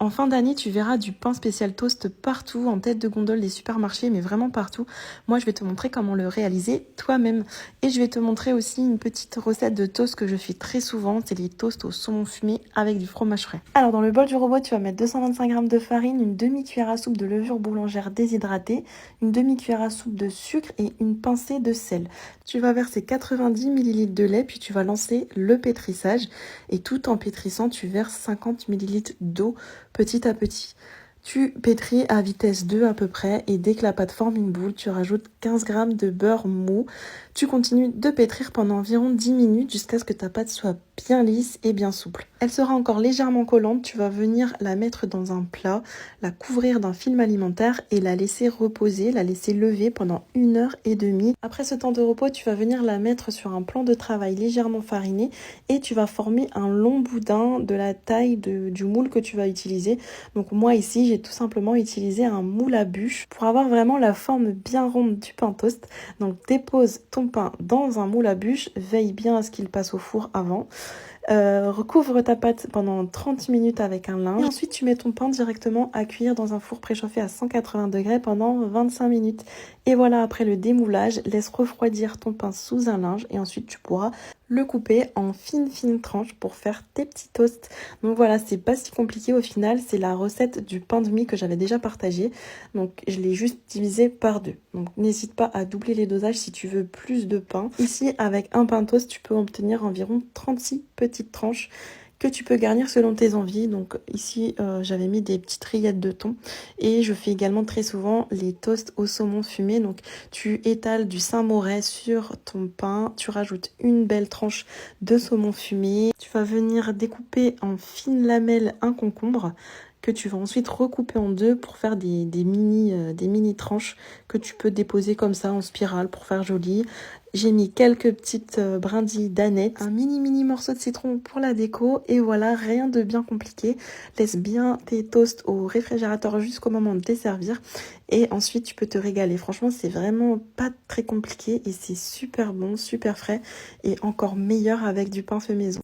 En fin d'année, tu verras du pain spécial toast partout, en tête de gondole des supermarchés, mais vraiment partout. Moi, je vais te montrer comment le réaliser toi-même. Et je vais te montrer aussi une petite recette de toast que je fais très souvent. C'est les toasts au saumon fumé avec du fromage frais. Alors, dans le bol du robot, tu vas mettre 225 g de farine, une demi-cuillère à soupe de levure boulangère déshydratée, une demi-cuillère à soupe de sucre et une pincée de sel. Tu vas verser 90 ml de lait, puis tu vas lancer le pétrissage. Et tout en pétrissant, tu verses 50 ml d'eau petit à petit. Tu pétris à vitesse 2 à peu près et dès que la pâte forme une boule, tu rajoutes 15 g de beurre mou. Tu continues de pétrir pendant environ 10 minutes jusqu'à ce que ta pâte soit bien lisse et bien souple. Elle sera encore légèrement collante, tu vas venir la mettre dans un plat, la couvrir d'un film alimentaire et la laisser reposer, la laisser lever pendant 1h30. Après ce temps de repos, tu vas venir la mettre sur un plan de travail légèrement fariné et tu vas former un long boudin de la taille du moule que tu vas utiliser. Donc moi ici, j'ai tout simplement utilisé un moule à bûche pour avoir vraiment la forme bien ronde du pain toast. Donc dépose ton pain dans un moule à bûche, veille bien à ce qu'il passe au four avant. Recouvre ta pâte pendant 30 minutes avec un linge. Et ensuite, tu mets ton pain directement à cuire dans un four préchauffé à 180 degrés pendant 25 minutes. Et voilà, après le démoulage, laisse refroidir ton pain sous un linge et ensuite tu pourras le couper en fines tranches pour faire tes petits toasts. Donc voilà, c'est pas si compliqué au final, c'est la recette du pain de mie que j'avais déjà partagée. Donc je l'ai juste divisé par 2. Donc n'hésite pas à doubler les dosages si tu veux plus de pain. Ici, avec un pain toast, tu peux obtenir environ 36 petites tranches que tu peux garnir selon tes envies. Donc ici, j'avais mis des petites rillettes de thon et je fais également très souvent les toasts au saumon fumé. Donc tu étales du Saint-Moré sur ton pain, tu rajoutes une belle tranche de saumon fumé. Tu vas venir découper en fines lamelles un concombre que tu vas ensuite recouper en deux pour faire des mini tranches que tu peux déposer comme ça en spirale pour faire joli. J'ai mis quelques petites brindilles d'aneth, un mini morceau de citron pour la déco et voilà, rien de bien compliqué. Laisse bien tes toasts au réfrigérateur jusqu'au moment de les servir et ensuite tu peux te régaler. Franchement, c'est vraiment pas très compliqué et c'est super bon, super frais et encore meilleur avec du pain fait maison.